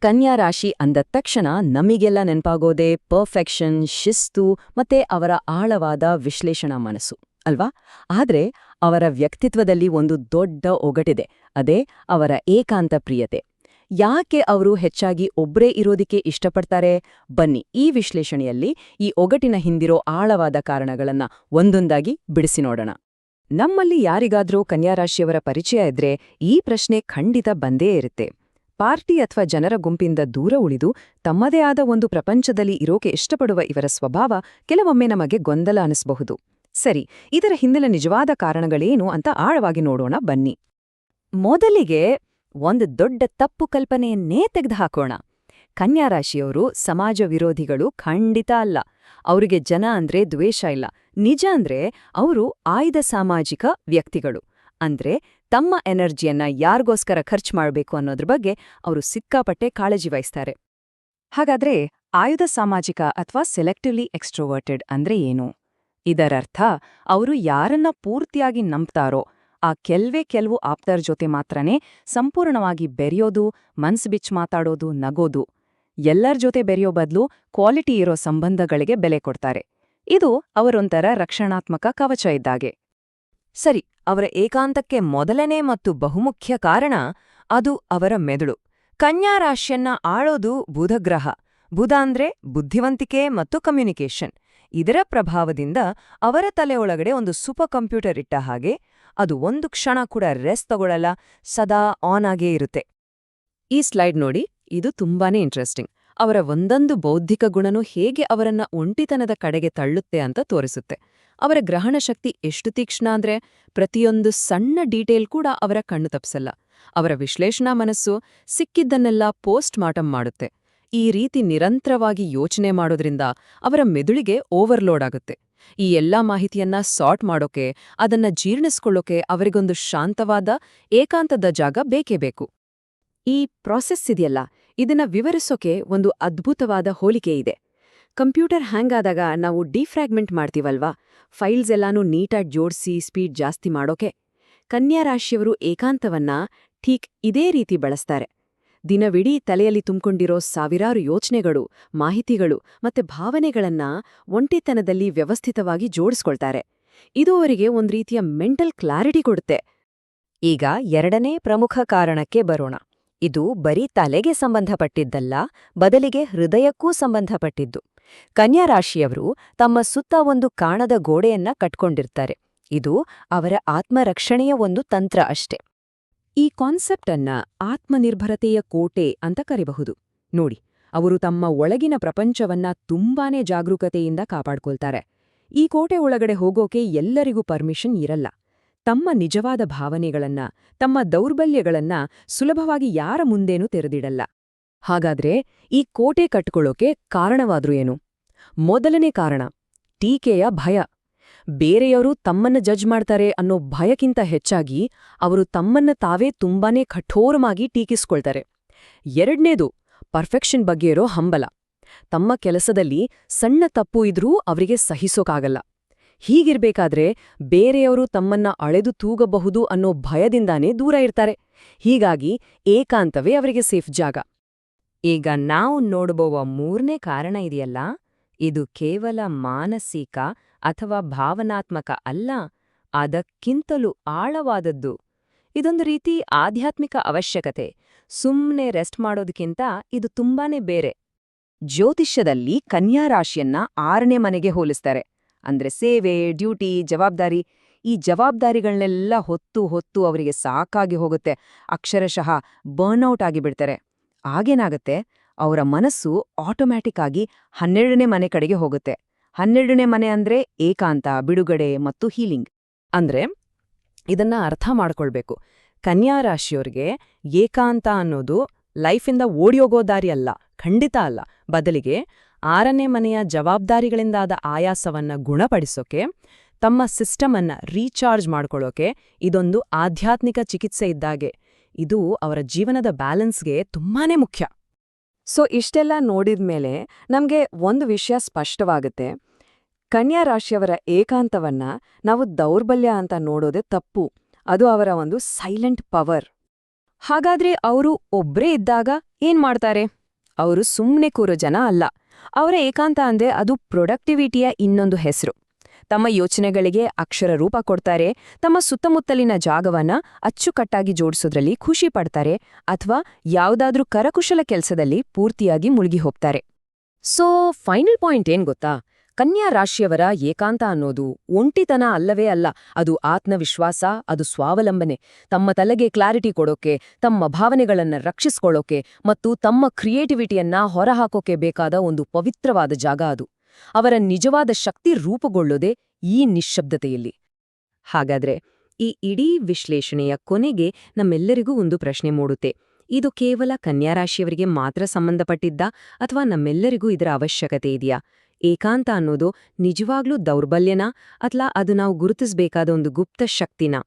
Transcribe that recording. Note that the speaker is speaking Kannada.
ಕನ್ಯಾ ರಾಶಿ ಅಂದ ತಕ್ಷಣ ನಮಿಗೆಲ್ಲ ನೆನಪಾಗೋದೇ ಪರ್ಫೆಕ್ಷನ್, ಶಿಸ್ತು ಮತ್ತೆ ಅವರ ಆಳವಾದ ವಿಶ್ಲೇಷಣಾ ಮನಸ್ಸು ಅಲ್ವಾ? ಆದ್ರೆ ಅವರ ವ್ಯಕ್ತಿತ್ವದಲ್ಲಿ ಒಂದು ದೊಡ್ಡ ಒಗಟಿದೆ. ಅದೇ ಅವರ ಏಕಾಂತ ಪ್ರಿಯತೆ. ಯಾಕೆ ಅವರು ಹೆಚ್ಚಾಗಿ ಒಬ್ರೇ ಇರೋದಿಕ್ಕೆ ಇಷ್ಟಪಡ್ತಾರೆ? ಬನ್ನಿ, ಈ ವಿಶ್ಲೇಷಣೆಯಲ್ಲಿ ಈ ಒಗಟಿನ ಹಿಂದಿರೋ ಆಳವಾದ ಕಾರಣಗಳನ್ನ ಒಂದೊಂದಾಗಿ ಬಿಡಿಸಿ ನೋಡೋಣ. ನಮ್ಮಲ್ಲಿ ಯಾರಿಗಾದ್ರೂ ಕನ್ಯಾರಾಶಿಯವರ ಪರಿಚಯ ಇದ್ರೆ ಈ ಪ್ರಶ್ನೆ ಖಂಡಿತ ಬಂದೇ ಇರುತ್ತೆ. ಪಾರ್ಟಿ ಅಥವಾ ಜನರ ಗುಂಪಿಂದ ದೂರ ಉಳಿದು ತಮ್ಮದೇ ಆದ ಒಂದು ಪ್ರಪಂಚದಲ್ಲಿ ಇರೋಕೆ ಇಷ್ಟಪಡುವ ಇವರ ಸ್ವಭಾವ ಕೆಲವೊಮ್ಮೆ ನಮಗೆ ಗೊಂದಲ ಅನಿಸಬಹುದು. ಸರಿ, ಇದರ ಹಿಂದಿನ ನಿಜವಾದ ಕಾರಣಗಳೇನು ಅಂತ ಆಳವಾಗಿ ನೋಡೋಣ ಬನ್ನಿ. ಮೊದಲಿಗೆ ಒಂದು ದೊಡ್ಡ ತಪ್ಪು ಕಲ್ಪನೆಯನ್ನೇ ತೆಗೆದುಹಾಕೋಣ. ಕನ್ಯಾರಾಶಿಯವರು ಸಮಾಜ ವಿರೋಧಿಗಳು ಖಂಡಿತ ಅಲ್ಲ. ಅವರಿಗೆ ಜನ ಅಂದ್ರೆ ದ್ವೇಷ ಇಲ್ಲ. ನಿಜ ಅಂದ್ರೆ ಅವರು ಆಯ್ದ ಸಾಮಾಜಿಕ ವ್ಯಕ್ತಿಗಳು. ಅಂದ್ರೆ ತಮ್ಮ ಎನರ್ಜಿಯನ್ನ ಯಾರಿಗೋಸ್ಕರ ಖರ್ಚು ಮಾಡಬೇಕು ಅನ್ನೋದ್ರ ಬಗ್ಗೆ ಅವರು ಸಿಕ್ಕಾಪಟ್ಟೆ ಕಾಳಜಿ ವಹಿಸ್ತಾರೆ. ಹಾಗಾದ್ರೆ ಆಯುಧ ಸಾಮಾಜಿಕ ಅಥವಾ ಸೆಲೆಕ್ಟಿವ್ಲಿ ಎಕ್ಸ್ಟ್ರೋವರ್ಟೆಡ್ ಅಂದ್ರೆ ಏನು? ಇದರರ್ಥ ಅವರು ಯಾರನ್ನ ಪೂರ್ತಿಯಾಗಿ ನಂಬ್ತಾರೋ ಆ ಕೆಲವು ಆಪ್ತರ ಜೊತೆ ಮಾತ್ರನೇ ಸಂಪೂರ್ಣವಾಗಿ ಬೆರೆಯೋದು, ಮನ್ಸು ಬಿಚ್ಚಿ ಮಾತಾಡೋದು, ನಗೋದು. ಎಲ್ಲರ ಜೊತೆ ಬೆರೆಯೋ ಬದಲು ಕ್ವಾಲಿಟಿ ಇರೋ ಸಂಬಂಧಗಳಿಗೆ ಬೆಲೆ ಕೊಡ್ತಾರೆ. ಇದು ಅವರೊಂಥರ ರಕ್ಷಣಾತ್ಮಕ ಕವಚ ಇದ್ದಾಗೆ. ಸರಿ, ಅವರ ಏಕಾಂತಕ್ಕೆ ಮೊದಲನೇ ಮತ್ತು ಬಹುಮುಖ್ಯ ಕಾರಣ ಅದು ಅವರ ಮೆದುಳು. ಕನ್ಯಾ ರಾಶಿಯನ್ನ ಆಳೋದು ಬುಧಗ್ರಹ. ಬುಧ ಅಂದ್ರೆ ಬುದ್ಧಿವಂತಿಕೆ ಮತ್ತು ಕಮ್ಯುನಿಕೇಷನ್. ಇದರ ಪ್ರಭಾವದಿಂದ ಅವರ ತಲೆಯೊಳಗಡೆ ಒಂದು ಸೂಪರ್ ಕಂಪ್ಯೂಟರ್ ಇಟ್ಟ ಹಾಗೆ ಅದು ಒಂದು ಕ್ಷಣ ಕೂಡ ರೆಸ್ಟ್ ತಗೊಳ್ಳಲ್ಲ, ಸದಾ ಆನ್ ಆಗೇ ಇರುತ್ತೆ. ಈ ಸ್ಲೈಡ್ ನೋಡಿ, ಇದು ತುಂಬಾನೇ ಇಂಟ್ರೆಸ್ಟಿಂಗ್. ಅವರ ಒಂದೊಂದು ಬೌದ್ಧಿಕ ಗುಣನೂ ಹೇಗೆ ಅವರನ್ನ ಒಂಟಿತನದ ಕಡೆಗೆ ತಳ್ಳುತ್ತೆ ಅಂತ ತೋರಿಸುತ್ತೆ. ಅವರ ಗ್ರಹಣ ಶಕ್ತಿ ಎಷ್ಟು ತೀಕ್ಷ್ಣ ಅಂದ್ರೆ ಪ್ರತಿಯೊಂದು ಸಣ್ಣ ಡೀಟೇಲ್ ಕೂಡ ಅವರ ಕಣ್ಣು ತಪ್ಸಲ್ಲ. ಅವರ ವಿಶ್ಲೇಷಣಾ ಮನಸ್ಸು ಸಿಕ್ಕಿದ್ದನ್ನೆಲ್ಲ ಪೋಸ್ಟ್ ಮಾರ್ಟಮ್ ಮಾಡುತ್ತೆ. ಈ ರೀತಿ ನಿರಂತರವಾಗಿ ಯೋಚನೆ ಮಾಡೋದ್ರಿಂದ ಅವರ ಮೆದುಳಿಗೆ ಓವರ್ಲೋಡ್ ಆಗುತ್ತೆ. ಈ ಎಲ್ಲಾ ಮಾಹಿತಿಯನ್ನ ಸಾರ್ಟ್ ಮಾಡೋಕೆ, ಅದನ್ನ ಜೀರ್ಣಿಸ್ಕೊಳ್ಳೋಕೆ ಅವರಿಗೊಂದು ಶಾಂತವಾದ, ಏಕಾಂತದ ಜಾಗ ಬೇಕೇ ಬೇಕು. ಈ ಪ್ರಾಸೆಸ್ ಇದೆಯಲ್ಲ, ಇದನ್ನ ವಿವರಿಸೋಕೆ ಒಂದು ಅದ್ಭುತವಾದ ಹೋಲಿಕೆ ಇದೆ. ಕಂಪ್ಯೂಟರ್ ಹ್ಯಾಂಗ್ ಆದಾಗ ನಾವು ಡಿಫ್ರಾಗ್ಮೆಂಟ್ ಮಾಡ್ತೀವಲ್ವಾ, ಫೈಲ್ಸ್ ಎಲ್ಲಾನು ನೀಟಾಗಿ ಜೋಡಿಸಿ ಸ್ಪೀಡ್ ಜಾಸ್ತಿ ಮಾಡೋಕೆ. ಕನ್ಯಾರಾಶಿಯವರು ಏಕಾಂತವನ್ನ ಠೀಕ್ ಇದೇ ರೀತಿ ಬಳಸ್ತಾರೆ. ದಿನವಿಡೀ ತಲೆಯಲ್ಲಿ ತುಂಬಿಕೊಂಡಿರೋ ಸಾವಿರಾರು ಯೋಚನೆಗಳು, ಮಾಹಿತಿಗಳು ಮತ್ತೆ ಭಾವನೆಗಳನ್ನ ಒಂಟಿತನದಲ್ಲಿ ವ್ಯವಸ್ಥಿತವಾಗಿ ಜೋಡಿಸ್ಕೊಳ್ತಾರೆ. ಇದು ಅವರಿಗೆ ಒಂದ್ ರೀತಿಯ ಮೆಂಟಲ್ ಕ್ಲಾರಿಟಿ ಕೊಡುತ್ತೆ. ಈಗ ಎರಡನೇ ಪ್ರಮುಖ ಕಾರಣಕ್ಕೆ ಬರೋಣ. ಇದು ಬರೀ ತಲೆಗೆ ಸಂಬಂಧಪಟ್ಟಿದ್ದಲ್ಲ, ಬದಲಿಗೆ ಹೃದಯಕ್ಕೂ ಸಂಬಂಧಪಟ್ಟಿದ್ದು. ಕನ್ಯಾರಾಶಿಯವರು ತಮ್ಮ ಸುತ್ತ ಒಂದು ಕಾಣದ ಗೋಡೆಯನ್ನ ಕಟ್ಕೊಂಡಿರ್ತಾರೆ. ಇದು ಅವರ ಆತ್ಮರಕ್ಷಣೆಯ ಒಂದು ತಂತ್ರ ಅಷ್ಟೆ. ಈ ಕಾನ್ಸೆಪ್ಟ್ ಅನ್ನ ಆತ್ಮನಿರ್ಭರತೆಯ ಕೋಟೆ ಅಂತ ಕರೆಯಬಹುದು. ನೋಡಿ, ಅವರು ತಮ್ಮ ಒಳಗಿನ ಪ್ರಪಂಚವನ್ನ ತುಂಬಾನೇ ಜಾಗರೂಕತೆಯಿಂದ ಕಾಪಾಡ್ಕೊಳ್ತಾರೆ. ಈ ಕೋಟೆ ಒಳಗಡೆ ಹೋಗೋಕೆ ಎಲ್ಲರಿಗೂ ಪರ್ಮಿಷನ್ ಇರಲ್ಲ. ತಮ್ಮ ನಿಜವಾದ ಭಾವನೆಗಳನ್ನ, ತಮ್ಮ ದೌರ್ಬಲ್ಯಗಳನ್ನ ಸುಲಭವಾಗಿ ಯಾರ ಮುಂದೇನೂ ತೆರೆದಿಡಲ್ಲ. ಹಾಗಾದ್ರೆ ಈ ಕೋಟೆ ಕಟ್ಕೊಳ್ಳೋಕೆ ಕಾರಣವಾದ್ರೂ ಏನು? ಮೊದಲನೇ ಕಾರಣ ಟೀಕೆಯ ಭಯ. ಬೇರೆಯವರು ತಮ್ಮನ್ನ ಜಡ್ಜ್ ಮಾಡ್ತಾರೆ ಅನ್ನೋ ಭಯಕ್ಕಿಂತ ಹೆಚ್ಚಾಗಿ ಅವರು ತಮ್ಮನ್ನ ತಾವೇ ತುಂಬಾನೇ ಕಠೋರವಾಗಿ ಟೀಕಿಸ್ಕೊಳ್ತಾರೆ. ಎರಡನೇದು ಪರ್ಫೆಕ್ಷನ್ ಬಗ್ಗೆ ಇರೋ ಹಂಬಲ. ತಮ್ಮ ಕೆಲಸದಲ್ಲಿ ಸಣ್ಣ ತಪ್ಪು ಇದ್ರೂ ಅವರಿಗೆ ಸಹಿಸೋಕಾಗಲ್ಲ. ಹೀಗಿರ್ಬೇಕಾದ್ರೆ ಬೇರೆಯವರು ತಮ್ಮನ್ನ ಅಳೆದು ತೂಗಬಹುದು ಅನ್ನೋ ಭಯದಿಂದಾನೇ ದೂರ ಇರ್ತಾರೆ. ಹೀಗಾಗಿ ಏಕಾಂತವೇ ಅವರಿಗೆ ಸೇಫ್ ಜಾಗ. ಈಗ ನಾವು ನೋಡಬಹುವ ಮೂರನೇ ಕಾರಣ ಇದೆಯಲ್ಲ, ಇದು ಕೇವಲ ಮಾನಸಿಕ ಅಥವಾ ಭಾವನಾತ್ಮಕ ಅಲ್ಲ, ಅದಕ್ಕಿಂತಲೂ ಆಳವಾದದ್ದು. ಇದೊಂದು ರೀತಿ ಆಧ್ಯಾತ್ಮಿಕ ಅವಶ್ಯಕತೆ. ಸುಮ್ನೆ ರೆಸ್ಟ್ ಮಾಡೋದಕ್ಕಿಂತ ಇದು ತುಂಬಾನೇ ಬೇರೆ. ಜ್ಯೋತಿಷ್ಯದಲ್ಲಿ ಕನ್ಯಾರಾಶಿಯನ್ನ 6ನೇ ಮನೆಗೆ ಹೋಲಿಸ್ತಾರೆ. ಅಂದ್ರೆ ಸೇವೆ, ಡ್ಯೂಟಿ, ಜವಾಬ್ದಾರಿ. ಈ ಜವಾಬ್ದಾರಿಗಳನ್ನೆಲ್ಲ ಹೊತ್ತು ಅವರಿಗೆ ಸಾಕಾಗಿ ಹೋಗುತ್ತೆ. ಅಕ್ಷರಶಃ ಬರ್ನ್ಔಟ್ ಆಗಿಬಿಡ್ತಾರೆ. ಆಗೇನಾಗತ್ತೆ, ಅವರ ಮನಸ್ಸು ಆಟೋಮ್ಯಾಟಿಕ್ ಆಗಿ 12ನೇ ಮನೆ ಕಡೆಗೆ ಹೋಗುತ್ತೆ. 12ನೇ ಮನೆ ಅಂದ್ರೆ ಏಕಾಂತ, ಬಿಡುಗಡೆ ಮತ್ತು ಹೀಲಿಂಗ್. ಅಂದ್ರೆ ಇದನ್ನ ಅರ್ಥ ಮಾಡ್ಕೊಳ್ಬೇಕು. ಕನ್ಯಾರಾಶಿಯೋರ್ಗೆ ಏಕಾಂತ ಅನ್ನೋದು ಲೈಫಿಂದ ಓಡಿಯೋಗೋ ದಾರಿ ಅಲ್ಲ, ಖಂಡಿತ ಅಲ್ಲ. ಬದಲಿಗೆ 6ನೇ ಮನೆಯ ಜವಾಬ್ದಾರಿಗಳಿಂದಾದ ಆಯಾಸವನ್ನ ಗುಣಪಡಿಸೋಕೆ, ತಮ್ಮ ಸಿಸ್ಟಮ್ ಅನ್ನ ರೀಚಾರ್ಜ್ ಮಾಡ್ಕೊಳ್ಳೋಕೆ ಇದೊಂದು ಆಧ್ಯಾತ್ಮಿಕ ಚಿಕಿತ್ಸೆ ಇದ್ದಾಗೆ. ಇದು ಅವರ ಜೀವನದ ಬ್ಯಾಲೆನ್ಸ್ಗೆ ತುಂಬಾನೇ ಮುಖ್ಯ. ಸೊ ಇಷ್ಟೆಲ್ಲ ನೋಡಿದ್ಮೇಲೆ ನಮ್ಗೆ ಒಂದು ವಿಷಯ ಸ್ಪಷ್ಟವಾಗುತ್ತೆ. ಕನ್ಯಾರಾಶಿಯವರ ಏಕಾಂತವನ್ನ ನಾವು ದೌರ್ಬಲ್ಯ ಅಂತ ನೋಡೋದೇ ತಪ್ಪು. ಅದು ಅವರ ಒಂದು ಸೈಲೆಂಟ್ ಪವರ್. ಹಾಗಾದ್ರೆ ಅವರು ಒಬ್ರೇ ಇದ್ದಾಗ ಏನ್ ಮಾಡ್ತಾರೆ? ಅವರು ಸುಮ್ನೆ ಕೂರೋ ಜನ ಅಲ್ಲ. ಅವರ ಏಕಾಂತ ಅಂದ್ರೆ ಅದು ಪ್ರೊಡಕ್ಟಿವಿಟಿಯ ಇನ್ನೊಂದು ಹೆಸರು. ತಮ್ಮ ಯೋಚನೆಗಳಿಗೆ ಅಕ್ಷರ ರೂಪ ಕೊಡ್ತಾರೆ, ತಮ್ಮ ಸುತ್ತಮುತ್ತಲಿನ ಜಾಗವನ್ನ ಅಚ್ಚುಕಟ್ಟಾಗಿ ಜೋಡಿಸೋದ್ರಲ್ಲಿ ಖುಷಿ ಪಡ್ತಾರೆ, ಅಥವಾ ಯಾವುದಾದ್ರೂ ಕರಕುಶಲ ಕೆಲಸದಲ್ಲಿ ಪೂರ್ತಿಯಾಗಿ ಮುಳುಗಿ ಹೋಗ್ತಾರೆ. ಸೊ ಫೈನಲ್ ಪಾಯಿಂಟ್ ಏನ್ ಗೊತ್ತಾ? ಕನ್ಯಾ ರಾಶಿಯವರ ಏಕಾಂತ ಅನ್ನೋದು ಒಂಟಿತನ ಅಲ್ಲವೇ ಅಲ್ಲ, ಅದು ಆತ್ಮವಿಶ್ವಾಸ, ಅದು ಸ್ವಾವಲಂಬನೆ. ತಮ್ಮ ತಲೆಗೆ ಕ್ಲಾರಿಟಿ ಕೊಡೋಕೆ, ತಮ್ಮ ಭಾವನೆಗಳನ್ನ ರಕ್ಷಿಸ್ಕೊಳ್ಳೋಕೆ ಮತ್ತು ತಮ್ಮ ಕ್ರಿಯೇಟಿವಿಟಿಯನ್ನ ಹೊರಹಾಕೋಕೆ ಬೇಕಾದ ಒಂದು ಪವಿತ್ರವಾದ ಜಾಗ ಅದು. ಅವರ ನಿಜವಾದ ಶಕ್ತಿ ರೂಪುಗೊಳ್ಳೋದೇ ಈ ನಿಶ್ಶಬ್ದತೆಯಲ್ಲಿ. ಹಾಗಾದ್ರೆ ಈ ಇಡೀ ವಿಶ್ಲೇಷಣೆಯ ಕೊನೆಗೆ ನಮ್ಮೆಲ್ಲರಿಗೂ ಒಂದು ಪ್ರಶ್ನೆ ಮೂಡುತ್ತೆ. ಇದು ಕೇವಲ ಕನ್ಯಾರಾಶಿಯವರಿಗೆ ಮಾತ್ರ ಸಂಬಂಧಪಟ್ಟಿದ್ದ, ಅಥವಾ ನಮ್ಮೆಲ್ಲರಿಗೂ ಇದರ ಅವಶ್ಯಕತೆ ಇದೆಯಾ? ಏಕಾಂತ ಅನ್ನೋದು ನಿಜವಾಗ್ಲೂ ದೌರ್ಬಲ್ಯನಾ, ಅಥವಾ ಅದು ನಾವು ಗುರುತಿಸಬೇಕಾದ ಒಂದು ಗುಪ್ತ ಶಕ್ತಿನಾ?